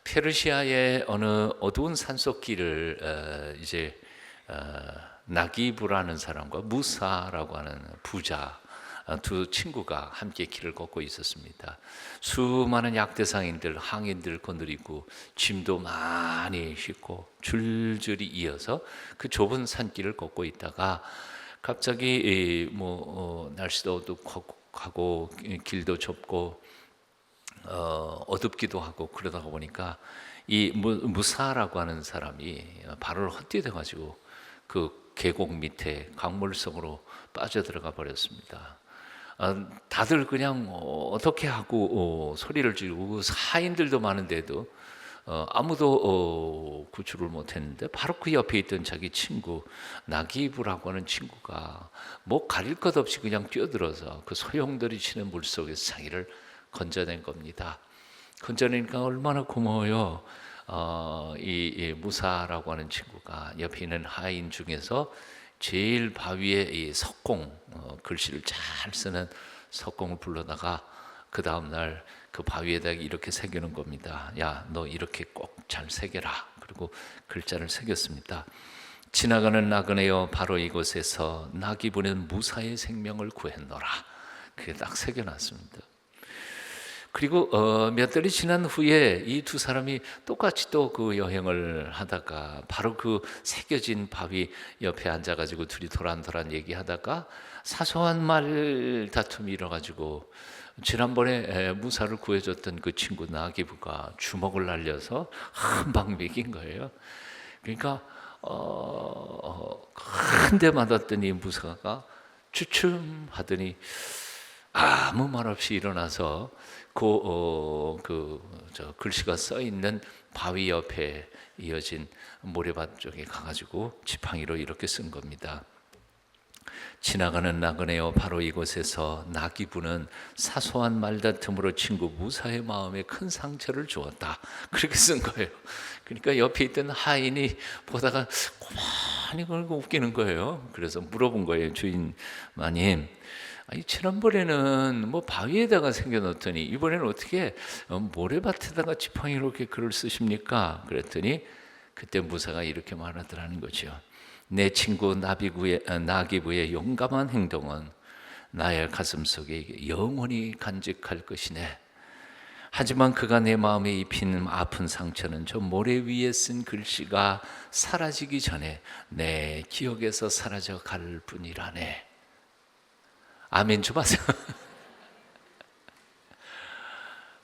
페르시아의 어느 어두운 산속길을 나기부라는 사람과 무사라고 하는 부자 두 친구가 함께 길을 걷고 있었습니다. 수많은 약대상인들, 항인들 건드리고 짐도 많이 싣고 줄줄이 이어서 그 좁은 산길을 걷고 있다가 갑자기 날씨도 어둑하고 길도 좁고 어둡기도 하고 그러다가 보니까 이 무사라고 하는 사람이 발을 헛디뎌 가지고 그 계곡 밑에 강물 속으로 빠져들어가 버렸습니다. 다들 그냥 어떻게 하고 소리를 지르고 사인들도 많은데도 아무도 구출을 못했는데 바로 그 옆에 있던 자기 친구 나기부라고 하는 친구가 뭐 가릴 것 없이 그냥 뛰어들어서 그 소용돌이 치는 물속에서 자기를 건져낸 겁니다. 건져내니까 얼마나 고마워요. 이 무사라고 하는 친구가 옆에 있는 하인 중에서 제일 바위에 이 석공, 글씨를 잘 쓰는 석공을 불러다가 그 다음날 그 바위에다가 이렇게 새기는 겁니다. 야, 너 이렇게 꼭 잘 새겨라. 그리고 글자를 새겼습니다. 지나가는 나그네여 바로 이곳에서 나기부는 무사의 생명을 구했노라. 그게 딱 새겨놨습니다. 그리고 몇 달이 지난 후에 이 두 사람이 똑같이 또 그 여행을 하다가 바로 그 새겨진 바위 옆에 앉아가지고 둘이 도란도란 얘기하다가 사소한 말 다툼이 일어가지고 지난번에 무사를 구해줬던 그 친구 나기부가 주먹을 날려서 한 방 먹인 거예요. 그러니까 한 대 맞았더니 무사가 주춤하더니 아무 말 없이 일어나서 글씨가 써 있는 바위 옆에 이어진 모래밭 쪽에 가가지고 지팡이로 이렇게 쓴 겁니다. 지나가는 나그네여 바로 이곳에서 나기부는 사소한 말다툼으로 친구 무사의 마음에 큰 상처를 주었다. 그렇게 쓴 거예요. 그러니까 옆에 있던 하인이 보다가 고만히 걸고 웃기는 거예요. 그래서 물어본 거예요. 주인 마님, 아니, 지난번에는 뭐 바위에다가 새겨놓더니 이번에는 어떻게 모래밭에다가 지팡이로 이렇게 글을 쓰십니까? 그랬더니 그때 무사가 이렇게 말하더라는 거죠. 내 친구 나기부의 용감한 행동은 나의 가슴속에 영원히 간직할 것이네. 하지만 그가 내 마음에 입힌 아픈 상처는 저 모래 위에 쓴 글씨가 사라지기 전에 내 기억에서 사라져 갈 뿐이라네. 아멘 좀 하세요.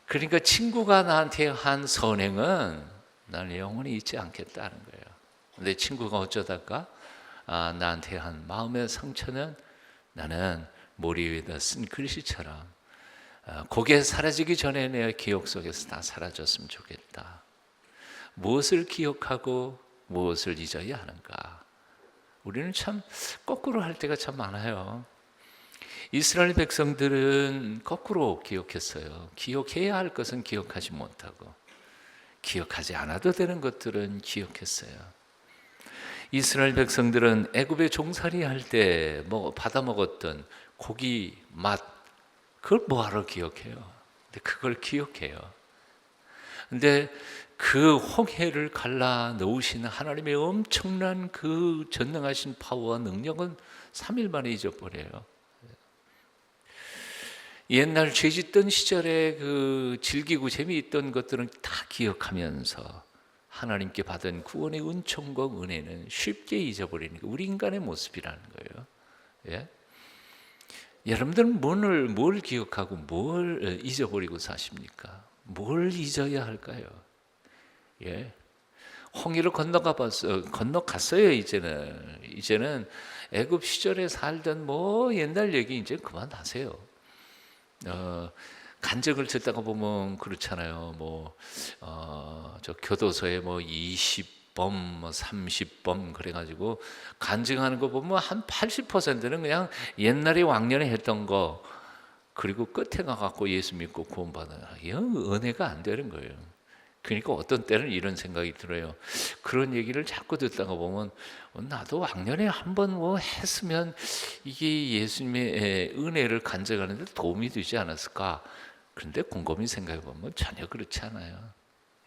그러니까 친구가 나한테 한 선행은 나는 영원히 잊지 않겠다는 거예요. 내 친구가 어쩌다가 나한테 한 마음의 상처는 나는 모래 위에다 쓴 글씨처럼 그게 사라지기 전에 내 기억 속에서 다 사라졌으면 좋겠다. 무엇을 기억하고 무엇을 잊어야 하는가? 우리는 참 거꾸로 할 때가 참 많아요. 이스라엘 백성들은 거꾸로 기억했어요. 기억해야 할 것은 기억하지 못하고 기억하지 않아도 되는 것들은 기억했어요. 이스라엘 백성들은 애굽에 종살이 할 때 받아 먹었던 고기 맛, 그걸 뭐하러 기억해요? 근데 그걸 기억해요. 근데 그 홍해를 갈라 놓으신 하나님의 엄청난 그 전능하신 파워와 능력은 3일 만에 잊어버려요. 옛날 죄 짓던 시절에 그 즐기고 재미있던 것들은 다 기억하면서 하나님께 받은 구원의 은총과 은혜는 쉽게 잊어버리는 게 우리 인간의 모습이라는 거예요. 예? 여러분들은 뭘 기억하고 뭘 잊어버리고 사십니까? 뭘 잊어야 할까요? 예. 홍해를 건너갔어요. 이제는 애굽 시절에 살던 옛날 얘기 이제 그만하세요. 간증을 듣다가 보면 그렇잖아요. 저 교도소에 20범, 30범 그래가지고 간증하는 거 보면 한 80%는 그냥 옛날에 왕년에 했던 거, 그리고 끝에 가갖고 예수 믿고 구원받아요. 이건 은혜가 안 되는 거예요. 그러니까 어떤 때는 이런 생각이 들어요. 그런 얘기를 자꾸 듣다가 보면 나도 왕년에 한번 했으면 이게 예수님의 은혜를 간증하는 데 도움이 되지 않았을까. 그런데 곰곰이 생각해 보면 전혀 그렇지 않아요.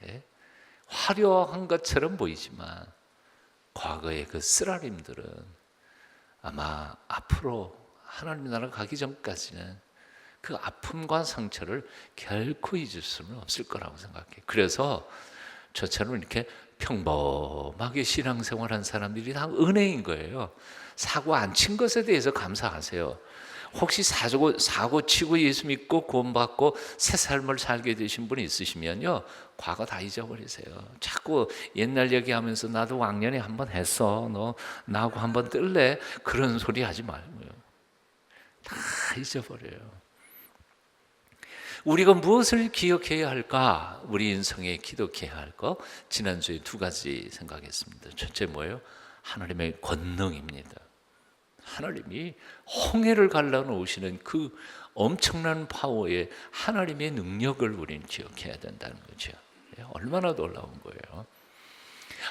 예? 화려한 것처럼 보이지만 과거의 그 쓰라림들은 아마 앞으로 하나님 나라 가기 전까지는 그 아픔과 상처를 결코 잊을 수는 없을 거라고 생각해요. 그래서 저처럼 이렇게 평범하게 신앙생활한 사람들이 다 은혜인 거예요. 사고 안 친 것에 대해서 감사하세요. 혹시 사고 치고 예수 믿고 구원받고 새 삶을 살게 되신 분이 있으시면요, 과거 다 잊어버리세요. 자꾸 옛날 얘기하면서 나도 왕년에 한번 했어, 너 나하고 한번 뜰래? 그런 소리 하지 말고요. 다 잊어버려요. 우리가 무엇을 기억해야 할까? 우리 인생에 기록해야 할 거, 지난주에 두 가지 생각했습니다. 첫째 뭐예요? 하나님의 권능입니다. 하나님이 홍해를 갈라놓으시는 그 엄청난 파워의 하나님의 능력을 우리는 기억해야 된다는 거죠. 얼마나 놀라운 거예요.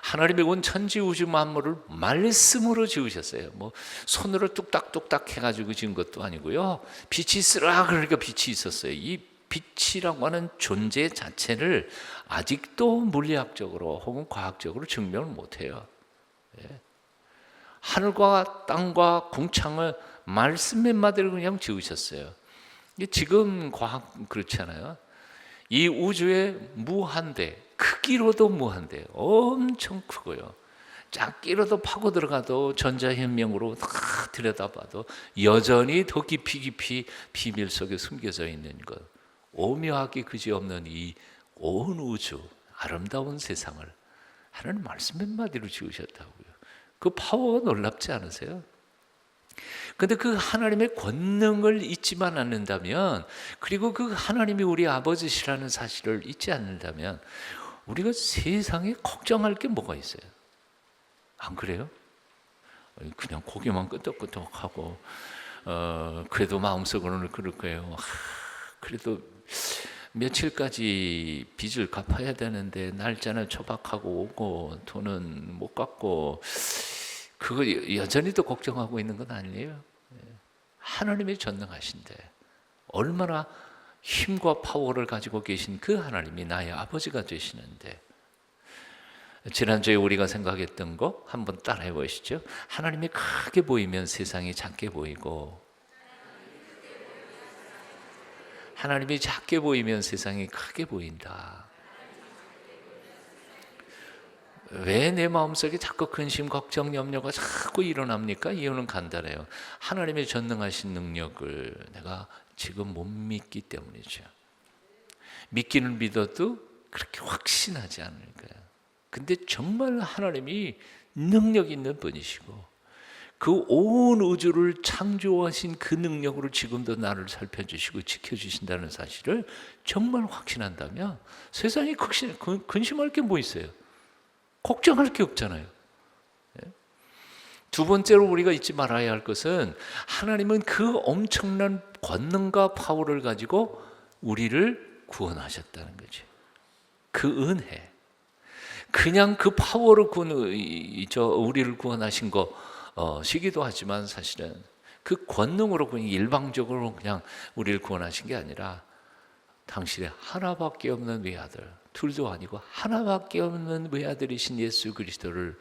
하나님이 온 천지 우주 만물을 말씀으로 지으셨어요. 뭐 손으로 뚝딱뚝딱 해가지고 지은 것도 아니고요. 빛이 있으라 그러니까 빛이 있었어요. 이 빛이라고 하는 존재 자체를 아직도 물리학적으로 혹은 과학적으로 증명을 못해요. 하늘과 땅과 궁창을 말씀 몇 마디로 그냥 지으셨어요. 지금 과학 그렇지 않아요? 이 우주의 무한대, 크기로도 무한대, 엄청 크고요. 작기로도 파고 들어가도 전자현명으로 다 들여다봐도 여전히 더 깊이 비밀 속에 숨겨져 있는 것, 오묘하기 그지없는 이 온 우주, 아름다운 세상을 하나님 말씀 몇 마디로 지으셨다고요. 그 파워가 놀랍지 않으세요? 근데 그 하나님의 권능을 잊지만 않는다면, 그리고 그 하나님이 우리 아버지시라는 사실을 잊지 않는다면 우리가 세상에 걱정할 게 뭐가 있어요? 안 그래요? 그냥 고개만 끄덕끄덕하고 그래도 마음속으로는 그럴 거예요. 그래도 며칠까지 빚을 갚아야 되는데 날짜는 초박하고 오고 돈은 못 갚고, 그거 여전히 또 걱정하고 있는 건 아니에요. 하나님이 전능하신데 얼마나 힘과 파워를 가지고 계신 그 하나님이 나의 아버지가 되시는데, 지난주에 우리가 생각했던 거 한번 따라해 보시죠. 하나님이 크게 보이면 세상이 작게 보이고, 하나님이 작게 보이면 세상이 크게 보인다. 왜 내 마음속에 자꾸 근심, 걱정, 염려가 자꾸 일어납니까? 이유는 간단해요. 하나님의 전능하신 능력을 내가 지금 못 믿기 때문이죠. 믿기는 믿어도 그렇게 확신하지 않을 거예요. 근데 정말 하나님이 능력 있는 분이시고 그 온 우주를 창조하신 그 능력으로 지금도 나를 살펴주시고 지켜주신다는 사실을 정말 확신한다면 세상에 근심할 게 뭐 있어요? 걱정할 게 없잖아요. 두 번째로 우리가 잊지 말아야 할 것은, 하나님은 그 엄청난 권능과 파워를 가지고 우리를 구원하셨다는 거죠. 그 은혜, 그냥 그 파워로 우리를 구원하신 것이기도 하지만, 사실은 그 권능으로 그냥 일방적으로 그냥 우리를 구원하신 게 아니라 당신의 하나밖에 없는 외아들, 둘도 아니고 하나밖에 없는 외아들이신 예수 그리스도를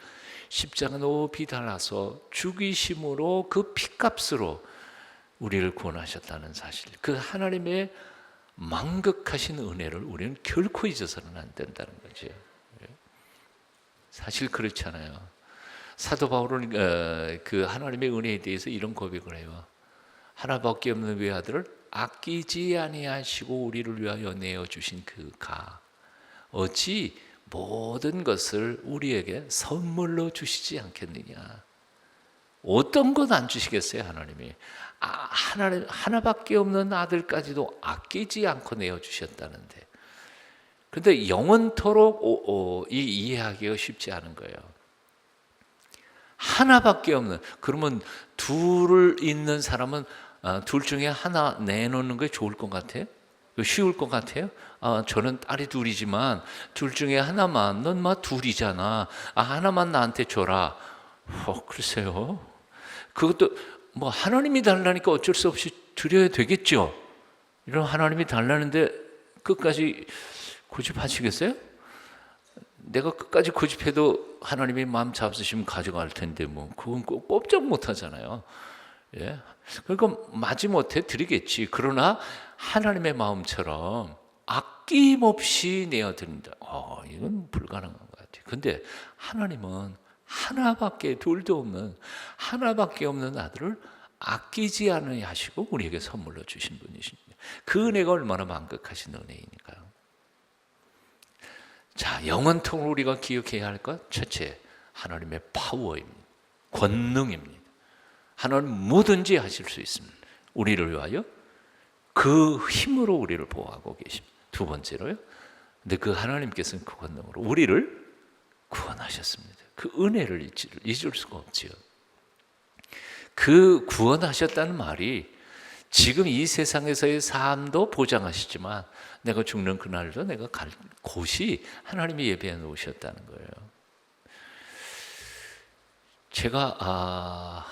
십자가 높이 달아서 죽이심으로 그 피값으로 우리를 구원하셨다는 사실, 그 하나님의 만극하신 은혜를 우리는 결코 잊어서는 안 된다는 거죠. 사실 그렇잖아요. 사도 바울은 그 하나님의 은혜에 대해서 이런 고백을 해요. 하나밖에 없는 외아들을 아끼지 아니하시고 우리를 위하여 내어주신 그가 어찌 모든 것을 우리에게 선물로 주시지 않겠느냐. 어떤 것 안 주시겠어요? 하나님이 하나님 하나밖에 없는 아들까지도 아끼지 않고 내어주셨다는데, 그런데 영원토록 이해하기가 쉽지 않은 거예요. 하나밖에 없는, 그러면 둘을 있는 사람은 둘 중에 하나 내놓는 게 좋을 것 같아요? 쉬울 것 같아요? 저는 딸이 둘이지만 둘 중에 하나만, 넌 막 둘이잖아, 하나만 나한테 줘라. 글쎄요. 그것도 뭐 하나님이 달라니까 어쩔 수 없이 드려야 되겠죠. 이런 하나님이 달라는데 끝까지 고집하시겠어요? 내가 끝까지 고집해도 하나님이 마음 잡수시면 가져갈 텐데 뭐 그건 꼼짝 못 하잖아요. 예? 그러니까 마지못해 드리겠지. 그러나 하나님의 마음처럼 아낌없이 내어 드린다. 이건 불가능한 것 같아요. 근데 하나님은 하나밖에 둘도 없는 하나밖에 없는 아들을 아끼지 않으려 하시고 우리에게 선물로 주신 분이십니다. 그 은혜가 얼마나 만극하신 은혜이니까요. 자, 영원토록 우리가 기억해야 할 것 첫째, 하나님의 파워입니다. 권능입니다. 하나님 뭐든지 하실 수 있습니다. 우리를 위하여 그 힘으로 우리를 보호하고 계십니다. 두 번째로요. 근데 그 하나님께서는 그 권능으로 우리를 구원하셨습니다. 그 은혜를 잊을 수가 없지요. 그 구원하셨다는 말이 지금 이 세상에서의 삶도 보장하시지만 내가 죽는 그날도 내가 갈 곳이 하나님이 예비해 놓으셨다는 거예요. 제가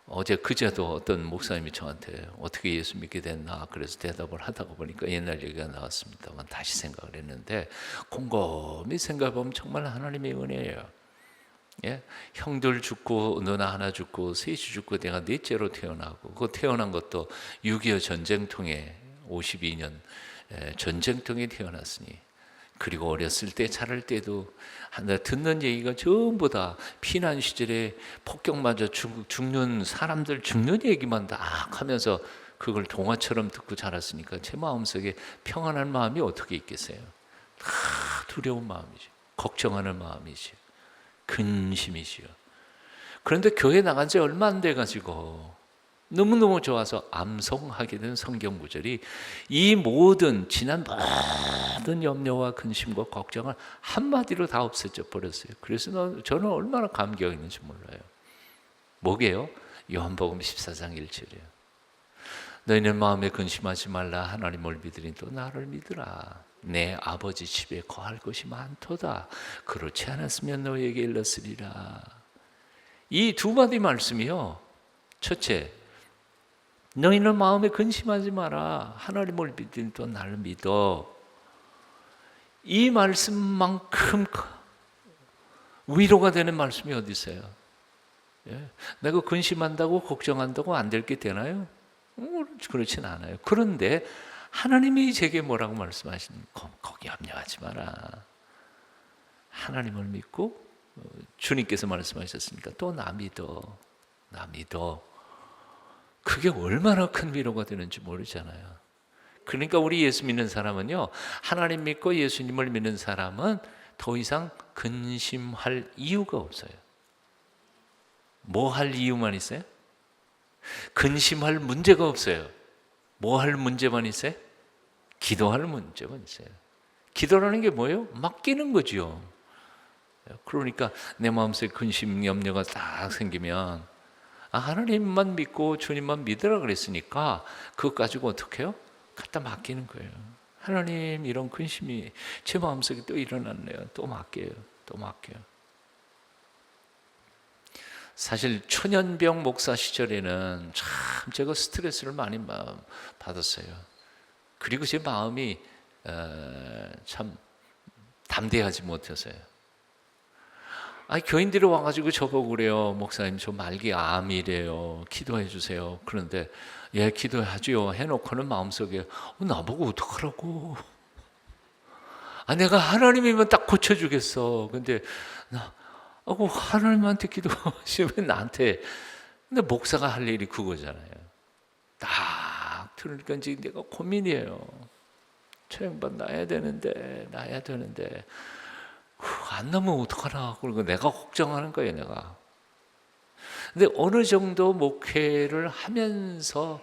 어제 그제도 어떤 목사님이 저한테 어떻게 예수 믿게 됐나 그래서 대답을 하다가 보니까 옛날 얘기가 나왔습니다만 다시 생각을 했는데 곰곰이 생각해보면 정말 하나님의 은혜예요. 예? 형들 죽고 누나 하나 죽고 셋이 죽고 내가 넷째로 태어나고 그 태어난 것도 6.25 전쟁통에 52년 전쟁통에 태어났으니 그리고 어렸을 때 자랄 때도 듣는 얘기가 전부 다 피난 시절에 폭격 맞아 죽는 사람들 죽는 얘기만 다 하면서 그걸 동화처럼 듣고 자랐으니까 제 마음속에 평안한 마음이 어떻게 있겠어요? 다 두려운 마음이죠. 걱정하는 마음이죠. 근심이지요. 그런데 교회 나간 지 얼마 안 돼가지고 너무너무 좋아서 암송하게 된 성경 구절이 이 모든 지난 모든 염려와 근심과 걱정을 한마디로 다 없애져 버렸어요. 그래서 저는 얼마나 감격이 있는지 몰라요. 뭐게요? 요한복음 14장 1절이에요. 너희는 마음에 근심하지 말라. 하나님을 믿으니 또 나를 믿으라. 내 아버지 집에 거할 것이 많도다. 그렇지 않았으면 너희에게 일렀으리라. 이 두 마디 말씀이요. 첫째, 너희는 마음에 근심하지 마라. 하나님을 믿으니 또 나를 믿어. 이 말씀만큼 위로가 되는 말씀이 어디 있어요? 예? 내가 근심한다고 걱정한다고 안 될 게 되나요? 그렇진 않아요. 그런데 하나님이 제게 뭐라고 말씀하시는 거기 염려하지 마라. 하나님을 믿고 주님께서 말씀하셨으니까 또 나 믿어. 나 믿어. 그게 얼마나 큰 위로가 되는지 모르잖아요. 그러니까 우리 예수 믿는 사람은요, 하나님 믿고 예수님을 믿는 사람은 더 이상 근심할 이유가 없어요. 뭐 할 이유만 있어요? 근심할 문제가 없어요. 뭐 할 문제만 있어요? 기도할 문제만 있어요. 기도라는 게 뭐예요? 맡기는 거죠. 그러니까 내 마음속에 근심, 염려가 딱 생기면 하나님만 믿고 주님만 믿으라 그랬으니까 그것 가지고 어떻게 해요? 갖다 맡기는 거예요. 하나님, 이런 근심이 제 마음속에 또 일어났네요. 또 맡겨요. 또 맡겨요. 사실 천연병 목사 시절에는 참 제가 스트레스를 많이 받았어요. 그리고 제 마음이 참 담대하지 못해서요. 교인들이 와가지고 저보고 그래요. 목사님, 저 말기 암이래요. 기도해 주세요. 그런데 예, 기도하지요. 해놓고는 마음속에 나보고 어떡하라고. 내가 하나님이면 딱 고쳐주겠어. 근데 하나님한테 기도하시면 나한테. 근데 목사가 할 일이 그거잖아요. 딱 들으니까 지금 내가 고민이에요. 처형반 나야 되는데. 안 나면 어떡하나. 그리고 내가 걱정하는 거예요, 내가. 근데 어느 정도 목회를 하면서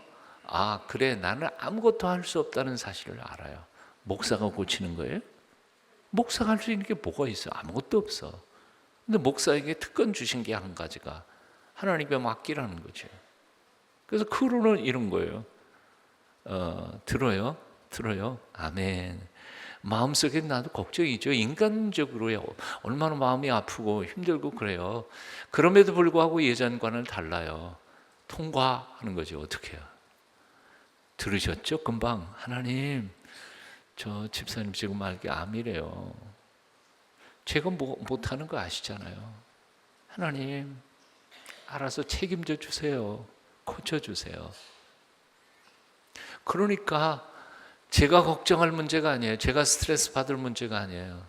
그래, 나는 아무것도 할 수 없다는 사실을 알아요. 목사가 고치는 거예요? 목사가 할 수 있는 게 뭐가 있어요? 아무것도 없어. 근데 목사에게 특권 주신 게 한 가지가 하나님께 맡기라는 거죠. 그래서 크루는 이런 거예요. 들어요? 아멘. 마음속에 나도 걱정이죠. 인간적으로요. 얼마나 마음이 아프고 힘들고 그래요. 그럼에도 불구하고 예전과는 달라요. 통과하는 거죠. 어떻게 해요? 들으셨죠? 금방 하나님, 저 집사님 지금 말기 암이래요. 제가 못하는 거 아시잖아요. 하나님, 알아서 책임져 주세요. 고쳐주세요. 그러니까 제가 걱정할 문제가 아니에요. 제가 스트레스 받을 문제가 아니에요.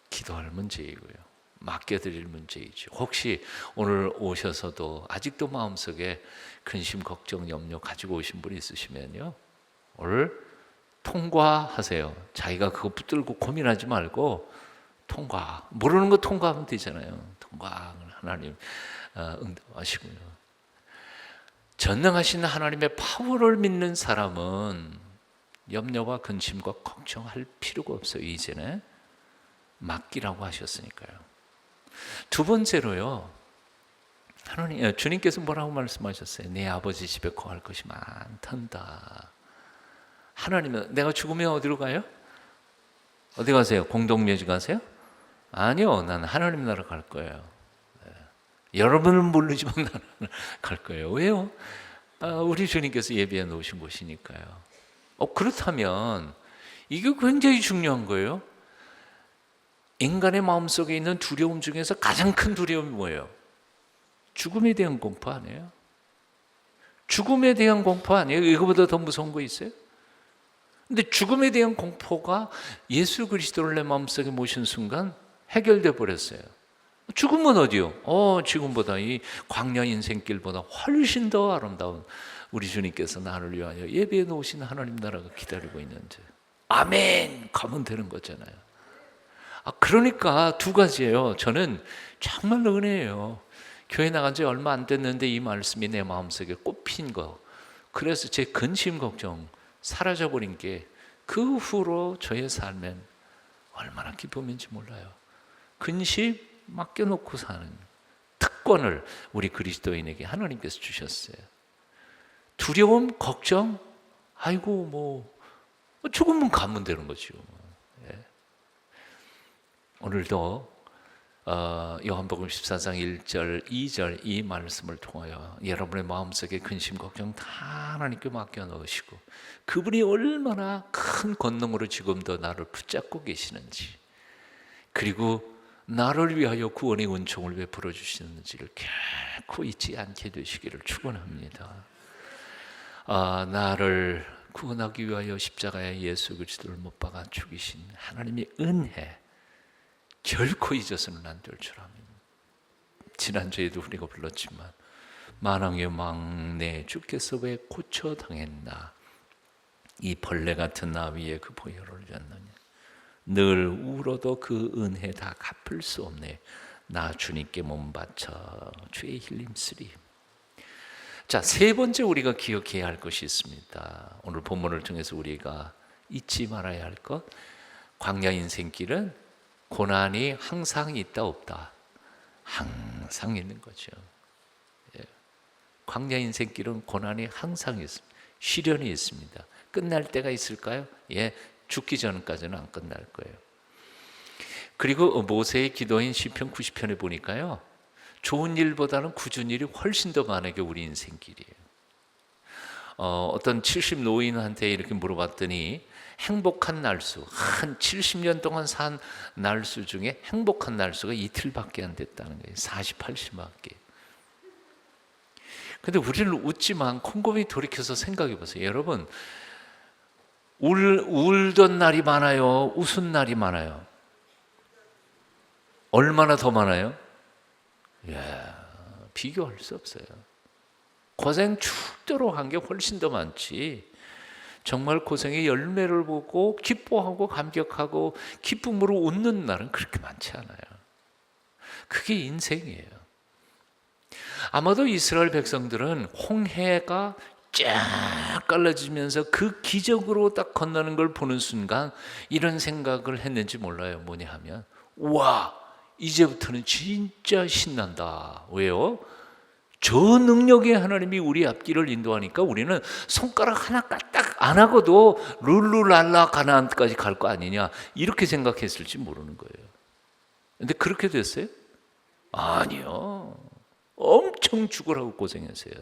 기도할 문제이고요. 맡겨드릴 문제이죠. 혹시 오늘 오셔서도 아직도 마음속에 근심, 걱정, 염려 가지고 오신 분이 있으시면요, 오늘 통과하세요. 자기가 그거 붙들고 고민하지 말고 모르는 거 통과하면 되잖아요. 하나님 응답하시고요. 전능하신 하나님의 파워를 믿는 사람은 염려와 근심과 걱정할 필요가 없어요. 이제는 맡기라고 하셨으니까요. 두 번째로요, 주님께서 뭐라고 말씀하셨어요? 내 아버지 집에 거할 것이 많단다. 하나님은 내가 죽으면 어디로 가요? 어디 가세요? 공동묘지 가세요? 아니요, 나는 하나님 나라 갈 거예요. 여러분은 모르지만 나는 갈 거예요. 왜요? 우리 주님께서 예비해 놓으신 곳이니까요. 그렇다면 이게 굉장히 중요한 거예요. 인간의 마음속에 있는 두려움 중에서 가장 큰 두려움이 뭐예요? 죽음에 대한 공포 아니에요? 죽음에 대한 공포 아니에요? 이거보다 더 무서운 거 있어요? 근데 죽음에 대한 공포가 예수 그리스도를 내 마음속에 모신 순간 해결돼 버렸어요. 죽음은 어디요? 지금보다 이 광야 인생길보다 훨씬 더 아름다운 우리 주님께서 나를 위하여 예비해 놓으신 하나님 나라가 기다리고 있는데, 아멘! 가면 되는 거잖아요. 그러니까 두 가지예요. 저는 정말 은혜예요. 교회 나간 지 얼마 안 됐는데 이 말씀이 내 마음속에 꼽힌 거. 그래서 제 근심 걱정 사라져버린 게 그 후로 저의 삶엔 얼마나 기쁨인지 몰라요. 근심 맡겨놓고 사는 특권을 우리 그리스도인에게 하나님께서 주셨어요. 두려움, 걱정, 죽으면 가면 되는 거죠. 예. 오늘도 요한복음 14장 1절, 2절 이 말씀을 통하여 여러분의 마음속에 근심, 걱정 다 하나님께 맡겨 넣으시고 그분이 얼마나 큰 권능으로 지금도 나를 붙잡고 계시는지, 그리고 나를 위하여 구원의 은총을 베풀어 주시는지를 결코 잊지 않게 되시기를 축원합니다. 나를 구원하기 위하여 십자가에 예수 그리스도를 못 박아 죽이신 하나님의 은혜 결코 잊어서는 안 될 줄 압니다. 지난주에도 우리가 불렀지만 만왕의 막내 주께서 왜 고쳐당했나, 이 벌레 같은 나 위에 그 보혈을 졌느냐, 늘 울어도 그 은혜 다 갚을 수 없네, 나 주님께 몸 바쳐 주의 힘쓰리. 자, 세 번째 우리가 기억해야 할 것이 있습니다. 오늘 본문을 통해서 우리가 잊지 말아야 할 것, 광야 인생길은 고난이 항상 있다 없다? 항상 있는 거죠. 광야 인생길은 고난이 항상 있습니다. 시련이 있습니다. 끝날 때가 있을까요? 죽기 전까지는 안 끝날 거예요. 그리고 모세의 기도인 시편 90편에 보니까요, 좋은 일보다는 굳은 일이 훨씬 더 많은 게 우리 인생길이에요. 어떤 70 노인한테 이렇게 물어봤더니 행복한 날수, 한 70년 동안 산 날수 중에 행복한 날수가 이틀밖에 안 됐다는 거예요. 48시밖에. 근데 우리는 웃지만 곰곰이 돌이켜서 생각해 보세요. 여러분, 울던 날이 많아요? 웃은 날이 많아요? 얼마나 더 많아요? 비교할 수 없어요. 고생 죽도록 한 게 훨씬 더 많지. 정말 고생의 열매를 보고 기뻐하고 감격하고 기쁨으로 웃는 날은 그렇게 많지 않아요. 그게 인생이에요. 아마도 이스라엘 백성들은 홍해가 쫙 갈라지면서 그 기적으로 딱 건너는 걸 보는 순간 이런 생각을 했는지 몰라요. 뭐냐 하면, 와, 이제부터는 진짜 신난다. 왜요? 저 능력의 하나님이 우리 앞길을 인도하니까 우리는 손가락 하나 까딱 안 하고도 룰루랄라 가나안까지 갈 거 아니냐, 이렇게 생각했을지 모르는 거예요. 근데 그렇게 됐어요? 아니요. 엄청 죽으라고 고생했어요.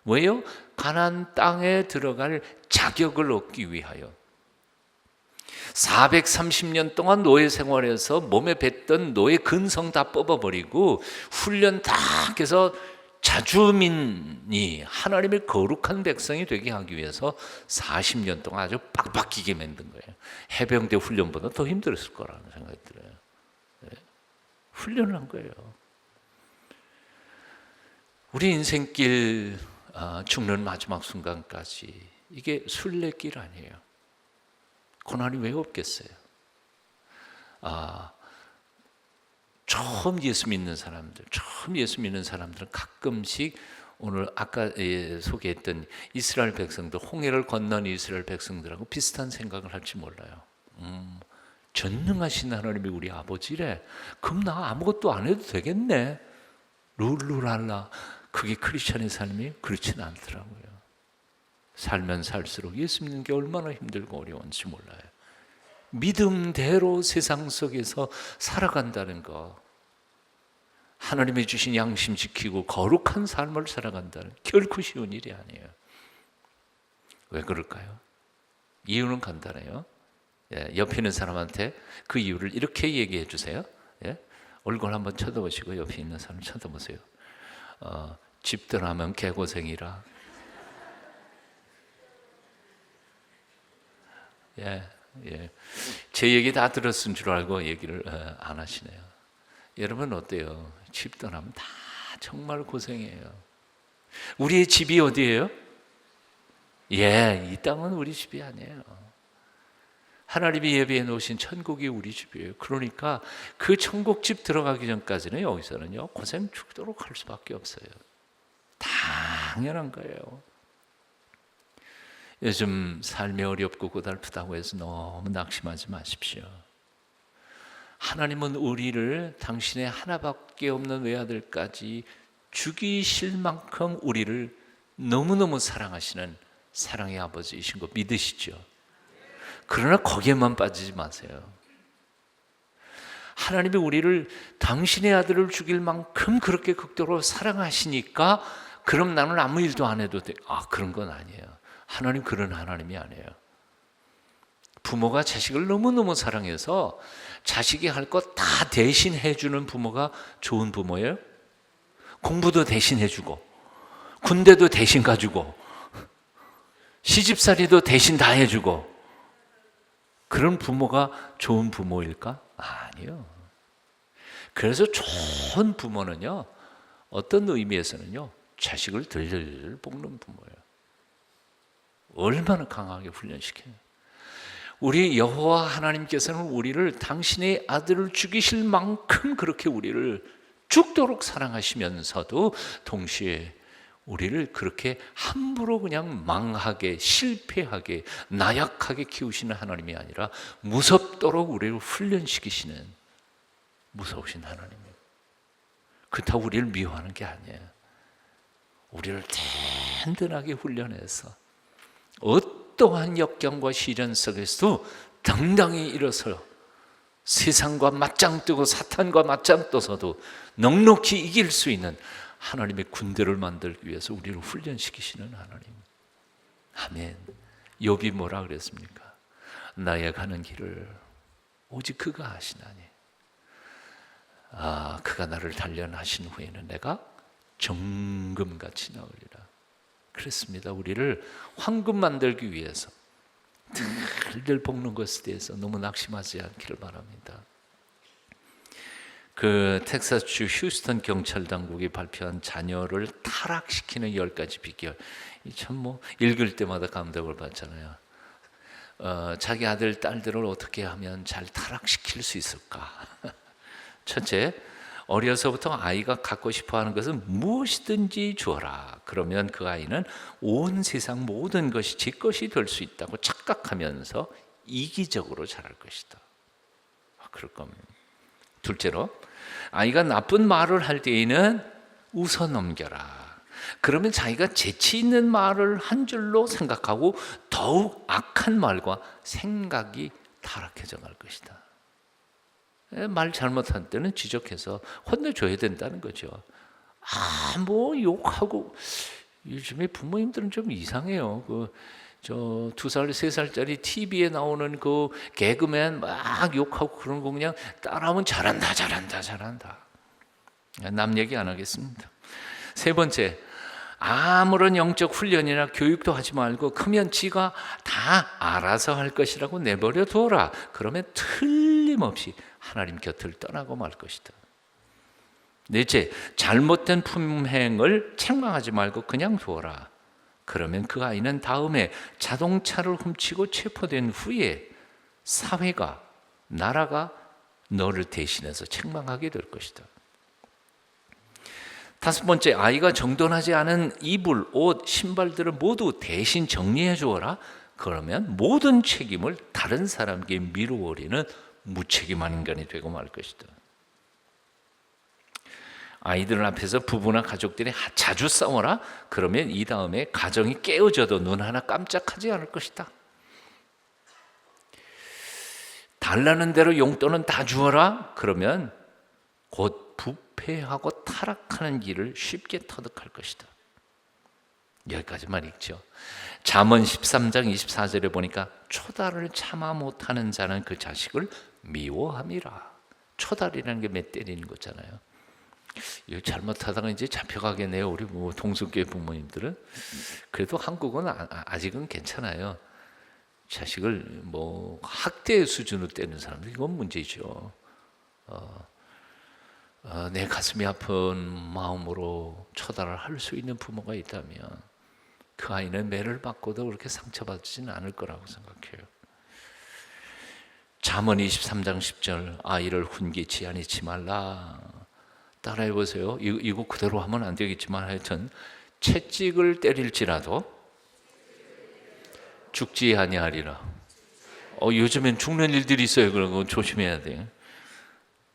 왜요? 가나안 땅에 들어갈 자격을 얻기 위하여. 430년 동안 노예 생활에서 몸에 뱉던 노예 근성 다 뽑아버리고 훈련 다 해서 자주민이 하나님의 거룩한 백성이 되게 하기 위해서 40년 동안 아주 빡빡기게 만든 거예요. 해병대 훈련보다 더 힘들었을 거라는 생각이 들어요. 훈련을 한 거예요. 우리 인생길 죽는 마지막 순간까지 이게 순례길 아니에요. 고난이 왜 없겠어요? 처음 예수 믿는 사람들은 가끔씩 오늘 아까 소개했던 이스라엘 백성들, 홍해를 건넌 이스라엘 백성들하고 비슷한 생각을 할지 몰라요. 전능하신 하나님이 우리 아버지래. 그럼 나 아무것도 안 해도 되겠네. 룰루랄라. 그게 크리스천의 삶이 그렇지는 않더라고요. 살면 살수록 예수 믿는 게 얼마나 힘들고 어려운지 몰라요. 믿음대로 세상 속에서 살아간다는 거, 하나님이 주신 양심 지키고 거룩한 삶을 살아간다는 결코 쉬운 일이 아니에요. 왜 그럴까요? 이유는 간단해요. 옆에 있는 사람한테 그 이유를 이렇게 얘기해 주세요. 얼굴 한번 쳐다보시고 옆에 있는 사람 쳐다보세요. 집 떠나면 개고생이라. 제 얘기 다 들었은 줄 알고 얘기를 안 하시네요. 여러분 어때요? 집 떠나면 다 정말 고생이에요. 우리의 집이 어디예요? 이 땅은 우리 집이 아니에요. 하나님이 예비해 놓으신 천국이 우리 집이에요. 그러니까 그 천국집 들어가기 전까지는 여기서는요 고생 죽도록 할 수밖에 없어요. 당연한 거예요. 요즘 삶이 어렵고 고달프다고 해서 너무 낙심하지 마십시오. 하나님은 우리를 당신의 하나밖에 없는 외아들까지 죽이실 만큼 우리를 너무너무 사랑하시는 사랑의 아버지이신 거 믿으시죠? 그러나 거기에만 빠지지 마세요. 하나님이 우리를 당신의 아들을 죽일 만큼 그렇게 극도로 사랑하시니까 그럼 나는 아무 일도 안 해도 돼. 그런 건 아니에요. 하나님 그런 하나님이 아니에요. 부모가 자식을 너무너무 사랑해서 자식이 할 것 다 대신 해주는 부모가 좋은 부모예요? 공부도 대신 해주고 군대도 대신 가주고 시집살이도 대신 다 해주고 그런 부모가 좋은 부모일까? 아니요. 그래서 좋은 부모는요 어떤 의미에서는요 자식을 들들 볶는 부모예요. 얼마나 강하게 훈련시켜요. 우리 여호와 하나님께서는 우리를 당신의 아들을 죽이실 만큼 그렇게 우리를 죽도록 사랑하시면서도 동시에 우리를 그렇게 함부로 그냥 망하게 실패하게 나약하게 키우시는 하나님이 아니라 무섭도록 우리를 훈련시키시는 무서우신 하나님이에요. 그렇다고 우리를 미워하는 게 아니에요. 우리를 든든하게 훈련해서 어떠한 역경과 시련 속에서도 당당히 일어서 세상과 맞짱 뜨고 사탄과 맞짱 떠서도 넉넉히 이길 수 있는 하나님의 군대를 만들기 위해서 우리를 훈련시키시는 하나님. 아멘. 욥이 뭐라 그랬습니까? 나의 가는 길을 오직 그가 아시나니 그가 나를 단련하신 후에는 내가 정금같이 나으리라. 그렇습니다. 우리를 황금 만들기 위해서 들들 볶는 것에 대해서 너무 낙심하지 않기를 바랍니다. 그 텍사스주 휴스턴 경찰 당국이 발표한 자녀를 타락시키는 10가지 비결. 참 읽을 때마다 감동을 받잖아요. 자기 아들, 딸들을 어떻게 하면 잘 타락시킬 수 있을까? 첫째, 어려서부터 아이가 갖고 싶어하는 것은 무엇이든지 주어라. 그러면 그 아이는 온 세상 모든 것이 제 것이 될 수 있다고 착각하면서 이기적으로 자랄 것이다. 그럴 겁니다. 둘째로, 아이가 나쁜 말을 할 때에는 웃어 넘겨라. 그러면 자기가 재치 있는 말을 한 줄로 생각하고 더욱 악한 말과 생각이 타락해져 갈 것이다. 말 잘못한 때는 지적해서 혼내줘야 된다는 거죠. 욕하고 요즘에 부모님들은 좀 이상해요. 저 2살, 3살짜리 TV에 나오는 그 개그맨 막 욕하고 그런 거 그냥 따라하면 잘한다, 잘한다, 잘한다. 남 얘기 안 하겠습니다. 세 번째, 아무런 영적 훈련이나 교육도 하지 말고 크면 지가 다 알아서 할 것이라고 내버려 둬라. 그러면 틀림없이 하나님 곁을 떠나고 말 것이다. 넷째, 잘못된 품행을 책망하지 말고 그냥 두어라. 그러면 그 아이는 다음에 자동차를 훔치고 체포된 후에 사회가, 나라가 너를 대신해서 책망하게 될 것이다. 다섯 번째, 아이가 정돈하지 않은 이불, 옷, 신발들을 모두 대신 정리해 주어라. 그러면 모든 책임을 다른 사람에게 미루어리는 무책임한 인간이 되고 말 것이다. 아이들 앞에서 부부나 가족들이 자주 싸워라. 그러면 이 다음에 가정이 깨어져도 눈 하나 깜짝하지 않을 것이다. 달라는 대로 용돈은 다 주어라. 그러면 곧 부패하고 타락하는 길을 쉽게 터득할 것이다. 여기까지만 읽죠. 잠언 13장 24절에 보니까 초달을 참아 못하는 자는 그 자식을 미워함이라. 초달이라는 게 몇 때리는 거잖아요. 이거 잘못하다가 이제 잡혀가겠네요. 우리 동성교회 부모님들은. 그래도 한국은 아직은 괜찮아요. 자식을 학대 수준으로 때리는 사람들, 이건 문제죠. 내 가슴이 아픈 마음으로 처단을 할 수 있는 부모가 있다면 그 아이는 매를 받고도 그렇게 상처받지는 않을 거라고 생각해요. 잠언 23장 10절, 아이를 훈계치 아니치 말라. 따라해 보세요. 이거 그대로 하면 안 되겠지만 하여튼 채찍을 때릴지라도 죽지 아니하리라. 요즘엔 죽는 일들이 있어요. 그런 거 조심해야 돼요.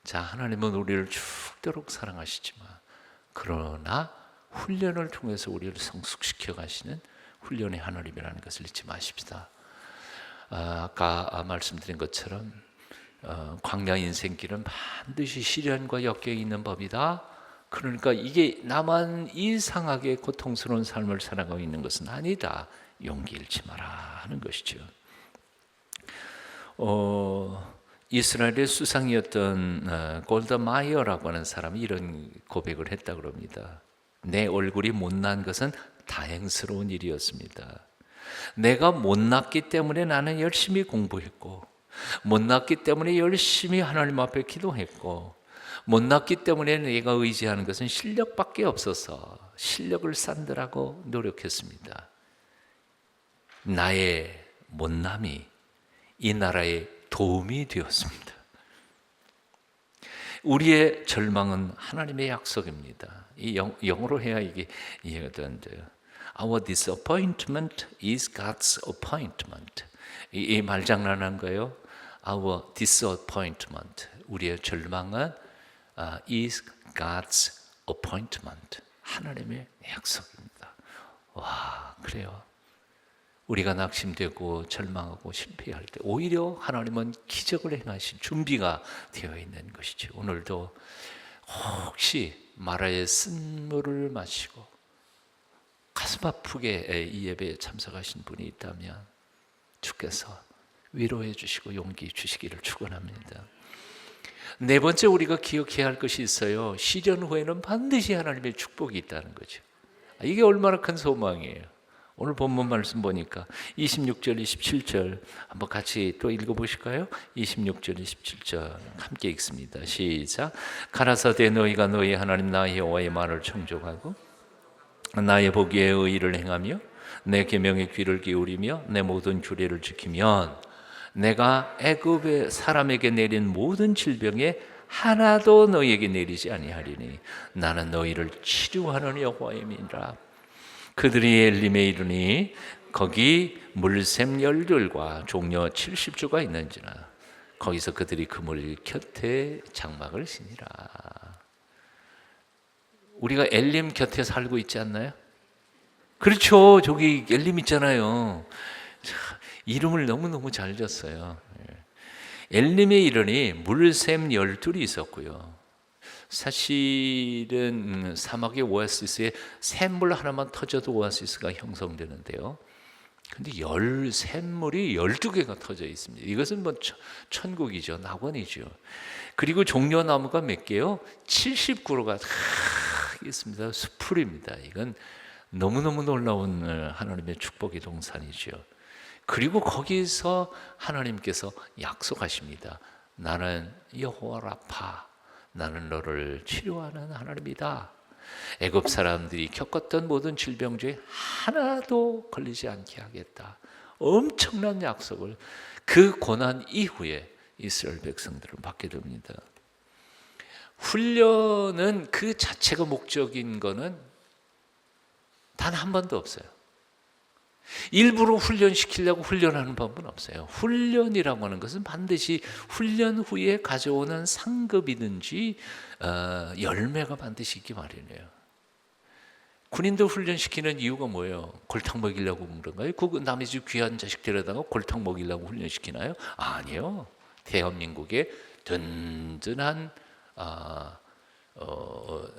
자, 하나님은 우리를 죽도록 사랑하시지만 그러나 훈련을 통해서 우리를 성숙시켜 가시는 훈련의 하나님이라는 것을 잊지 마십시다. 아까 말씀드린 것처럼 광야 인생길은 반드시 시련과 엮여 있는 법이다. 그러니까 이게 나만 이상하게 고통스러운 삶을 살아가고 있는 것은 아니다. 용기 잃지 마라 하는 것이죠. 이스라엘의 수상이었던 골다 마이어라고 하는 사람이 이런 고백을 했다고 합니다. 내 얼굴이 못난 것은 다행스러운 일이었습니다. 내가 못났기 때문에 나는 열심히 공부했고, 못났기 때문에 열심히 하나님 앞에 기도했고, 못났기 때문에 내가 의지하는 것은 실력밖에 없어서 실력을 쌓느라고 노력했습니다. 나의 못남이 이 나라의 도움이 되었습니다. 우리의 절망은 하나님의 약속입니다. 이 영어로 해야 이게 이해가 되는데요. Our disappointment is God's appointment. 이 말장난한 거예요. Our disappointment, 우리의 절망은 is God's appointment. 하나님의 약속입니다. 와, 그래요. 우리가 낙심되고 절망하고 실패할 때 오히려 하나님은 기적을 행하신 준비가 되어 있는 것이죠. 오늘도 혹시 마라의 쓴물을 마시고 가슴 아프게 이 예배에 참석하신 분이 있다면 주께서 위로해 주시고 용기 주시기를 축원합니다. 네 번째, 우리가 기억해야 할 것이 있어요. 시련 후에는 반드시 하나님의 축복이 있다는 거죠. 이게 얼마나 큰 소망이에요. 오늘 본문 말씀 보니까 26절, 27절 한번 같이 또 읽어보실까요? 26절, 27절 함께 읽습니다. 시작. 가라사대 너희가 너희 하나님 나 여호와의 말을 청종하고 나의 보기에 의의를 행하며 내 계명에 귀를 기울이며 내 모든 규례를 지키면 내가 애굽의 사람에게 내린 모든 질병에 하나도 너희에게 내리지 아니하리니 나는 너희를 치료하는 여호와임이라. 그들이 엘림에 이르니 거기 물샘 열들과 종려 70주가 있는지라. 거기서 그들이 그물 곁에 장막을 지니라. 우리가 엘림 곁에 살고 있지 않나요? 그렇죠. 저기 엘림 있잖아요. 이름을 너무너무 잘 졌어요. 엘림에 이르니 물샘 열둘이 있었고요. 사실은 사막의 오아시스에 샘물 하나만 터져도 오아시스가 형성되는데요. 근데 샘물이 12개가 터져 있습니다. 이것은 뭐 천국이죠. 낙원이죠. 그리고 종려나무가 몇 개요? 70그루가 있습니다. 수풀입니다. 이건 너무너무 놀라운 하나님의 축복의 동산이죠. 그리고 거기서 하나님께서 약속하십니다. 나는 여호와 라파, 나는 너를 치료하는 하나님이다. 애굽 사람들이 겪었던 모든 질병 중에 하나도 걸리지 않게 하겠다. 엄청난 약속을 그 고난 이후에 이스라엘 백성들은 받게 됩니다. 훈련은 그 자체가 목적인 거는 단 한 번도 없어요. 일부러 훈련시키려고 훈련하는 법은 없어요. 훈련이라고 하는 것은 반드시 훈련 후에 가져오는 상급이든지 열매가 반드시 있기 마련이에요. 군인들 훈련시키는 이유가 뭐예요? 골탕 먹이려고 그런가요? 그 남의 집 귀한 자식 데려다가 골탕 먹이려고 훈련시키나요? 아니요. 대한민국의 든든한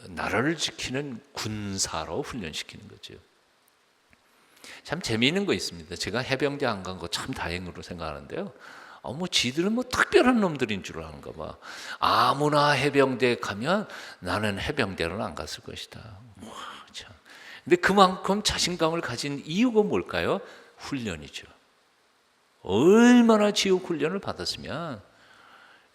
나라를 지키는 군사로 훈련시키는 거죠. 참 재미있는 거 있습니다. 제가 해병대 안 간 거 참 다행으로 생각하는데요. 뭐 지들은 뭐 특별한 놈들인 줄 아는가 봐. 아무나 해병대 가면 나는 해병대로는 안 갔을 것이다. 참. 근데 그만큼 자신감을 가진 이유가 뭘까요? 훈련이죠. 얼마나 지옥 훈련을 받았으면,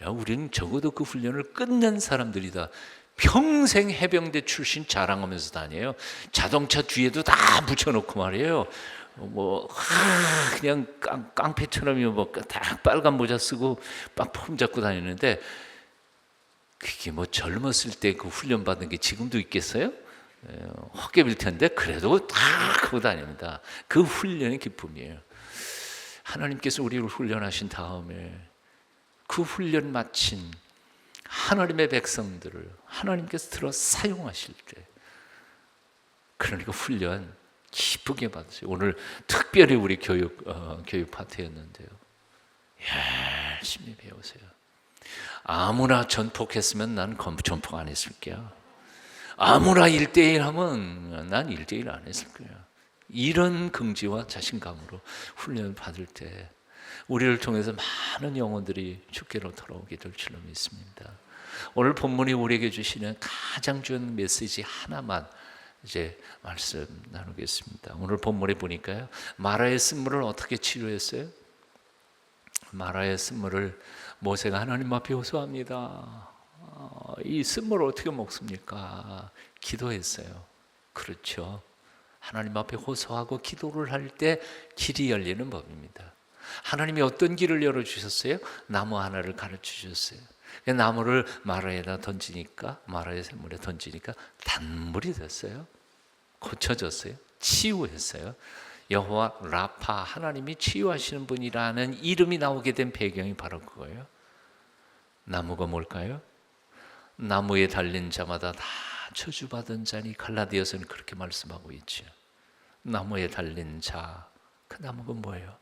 야, 우리는 적어도 그 훈련을 끝낸 사람들이다. 평생 해병대 출신 자랑하면서 다녀요. 자동차 뒤에도 다 붙여놓고 말이에요. 그냥 깡패처럼 다 빨간 모자 쓰고 막 폼 잡고 다니는데, 그게 뭐 젊었을 때 그 훈련 받은 게 지금도 있겠어요? 헛개빌 텐데 그래도 다 하고 다닙니다. 그 훈련의 기쁨이에요. 하나님께서 우리를 훈련하신 다음에 그 훈련 마친 하나님의 백성들을 하나님께서 들어 사용하실 때, 그러니까 훈련 기쁘게 받으세요. 오늘 특별히 우리 교육 파트였는데요. 열심히 배우세요. 아무나 전폭했으면 난 전폭 안 했을 거야. 아무나 1대1 하면 난 1대1 안 했을 거야. 이런 긍지와 자신감으로 훈련을 받을 때 우리를 통해서 많은 영혼들이 주께로 돌아오게 될 줄로 믿습니다. 오늘 본문이 우리에게 주시는 가장 좋은 메시지 하나만 이제 말씀 나누겠습니다. 오늘 본문에 보니까요, 마라의 쓴물을 어떻게 치료했어요? 마라의 쓴물을 모세가 하나님 앞에 호소합니다. 이 쓴물을 어떻게 먹습니까? 기도했어요. 그렇죠. 하나님 앞에 호소하고 기도를 할 때 길이 열리는 법입니다. 하나님이 어떤 길을 열어주셨어요? 나무 하나를 가르쳐 주셨어요. 나무를 마라에다 던지니까, 마라의 샘물에 던지니까 단물이 됐어요. 고쳐졌어요. 치유했어요. 여호와 라파, 하나님이 치유하시는 분이라는 이름이 나오게 된 배경이 바로 그거예요. 나무가 뭘까요? 나무에 달린 자마다 다 저주받은 자니, 갈라디아서는 그렇게 말씀하고 있죠. 나무에 달린 자, 그 나무가 뭐예요?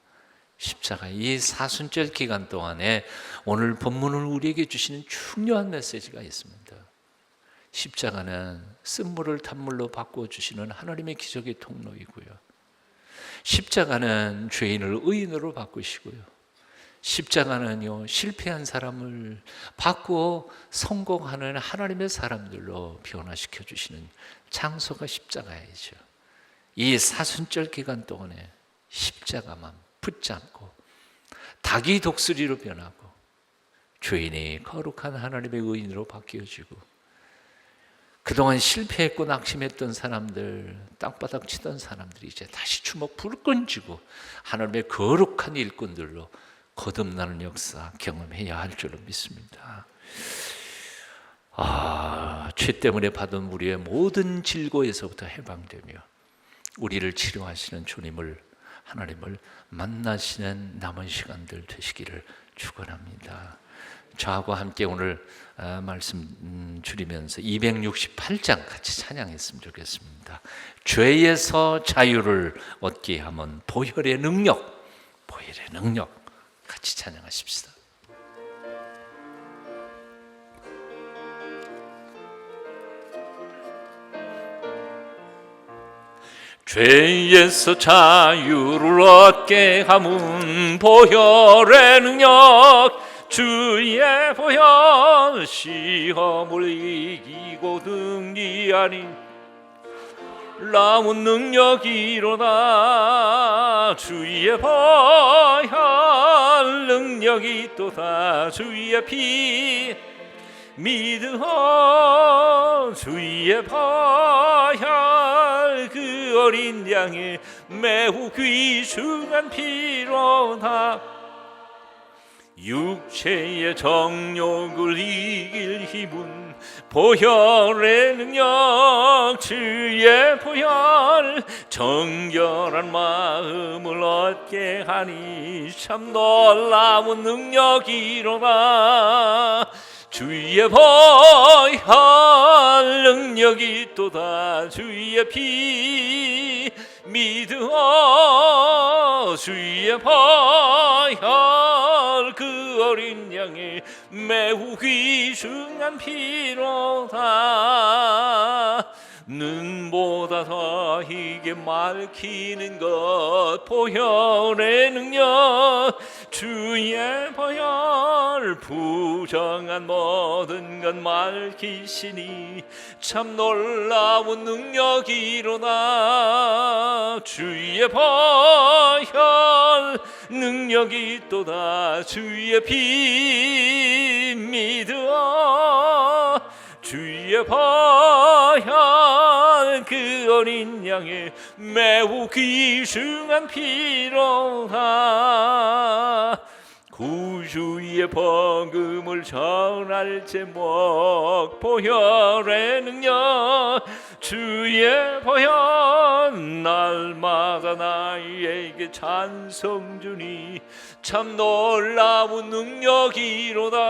십자가. 이 사순절 기간 동안에 오늘 본문을 우리에게 주시는 중요한 메시지가 있습니다. 십자가는 쓴물을 단물로 바꾸어 주시는 하나님의 기적의 통로이고요. 십자가는 죄인을 의인으로 바꾸시고요. 십자가는요, 실패한 사람을 바꾸어 성공하는 하나님의 사람들로 변화시켜 주시는 장소가 십자가이죠. 이 사순절 기간 동안에 십자가만 붙잡고 닭이 독수리로 변하고 죄인이 거룩한 하나님의 의인으로 바뀌어지고, 그동안 실패했고 낙심했던 사람들, 땅바닥 치던 사람들이 이제 다시 주먹 불끈 쥐고 하나님의 거룩한 일꾼들로 거듭나는 역사 경험해야 할 줄로 믿습니다. 죄 때문에 받은 우리의 모든 질고에서부터 해방되며 우리를 치료하시는 주님을, 하나님을 만나시는 남은 시간들 되시기를 축원합니다. 저하고 함께 오늘 말씀 줄이면서 268장 같이 찬양했으면 좋겠습니다. 죄에서 자유를 얻게 하면 보혈의 능력, 보혈의 능력 같이 찬양하십시다. 죄에서 자유를 얻게 함은 보혈의 능력, 주의 보혈. 시험을 이기고 승리하니 남은 능력이로다. 주의 보혈 능력이 또다. 주의 피 믿어. 주의 보혈 그 어린 양의 매우 귀중한 피로다. 육체의 정욕을 이길 힘은 보혈의 능력, 주의 보혈. 정결한 마음을 얻게 하니 참 놀라운 능력이로다. 주의 보혈 능력이 또다. 주의 피 믿어. 주의 보혈 그 어린 양의 매우 귀중한 피로다. 눈보다 더 희게 밝히는 것 보혈의 능력, 주의 보혈. 부정한 모든 것 밝히시니 참 놀라운 능력이로다. 주의 보혈 능력이 또다. 주의 피 믿어. 주의 보혈 그 어린 양의 매우 귀중한 피로다. 구주의 복음을 전할 제목 보혈의 능력, 주의 보혈. 날마다 나에게 찬송 주니 참 놀라운 능력이로다.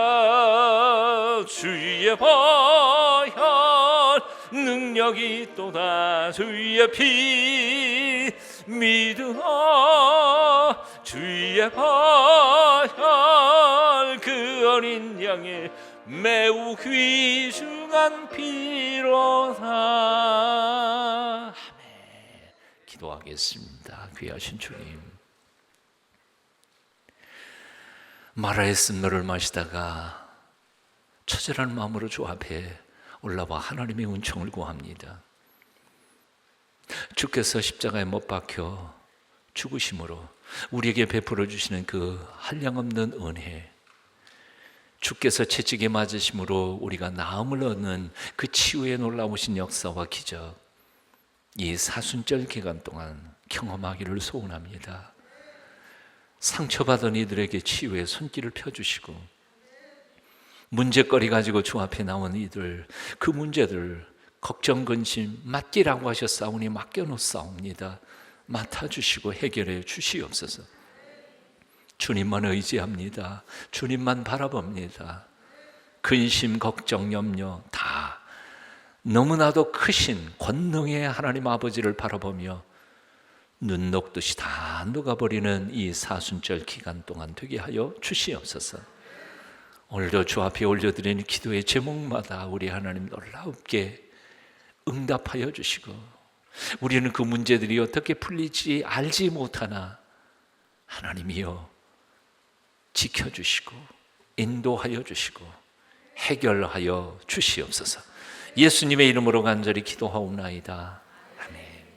주의 보혈 능력이 또다. 주의 피 믿어. 주의 보혈 그 어린 양의 매우 귀중한 피로다. 아멘. 기도하겠습니다. 귀하신 주님, 마라의 쓴물을 마시다가 처절한 마음으로 주 앞에 올라와 하나님의 은총을 구합니다. 주께서 십자가에 못 박혀 죽으심으로 우리에게 베풀어 주시는 그 한량없는 은혜, 주께서 채찍에 맞으심으로 우리가 나음을 얻는 그 치유의 놀라우신 역사와 기적, 이 사순절 기간 동안 경험하기를 소원합니다. 상처받은 이들에게 치유의 손길을 펴주시고, 문제거리 가지고 주 앞에 나온 이들, 그 문제들 걱정 근심 맡기라고 하셨사오니 맡겨놓사옵니다. 맡아주시고 해결해 주시옵소서. 주님만 의지합니다. 주님만 바라봅니다. 근심 걱정 염려 다 너무나도 크신 권능의 하나님 아버지를 바라보며 눈 녹듯이 다 녹아버리는 이 사순절 기간 동안 되게 하여 주시옵소서. 오늘도 주 앞에 올려드리는 기도의 제목마다 우리 하나님 놀랍게 응답하여 주시고, 우리는 그 문제들이 어떻게 풀리지 알지 못하나 하나님이여 지켜주시고 인도하여 주시고 해결하여 주시옵소서. 예수님의 이름으로 간절히 기도하옵나이다.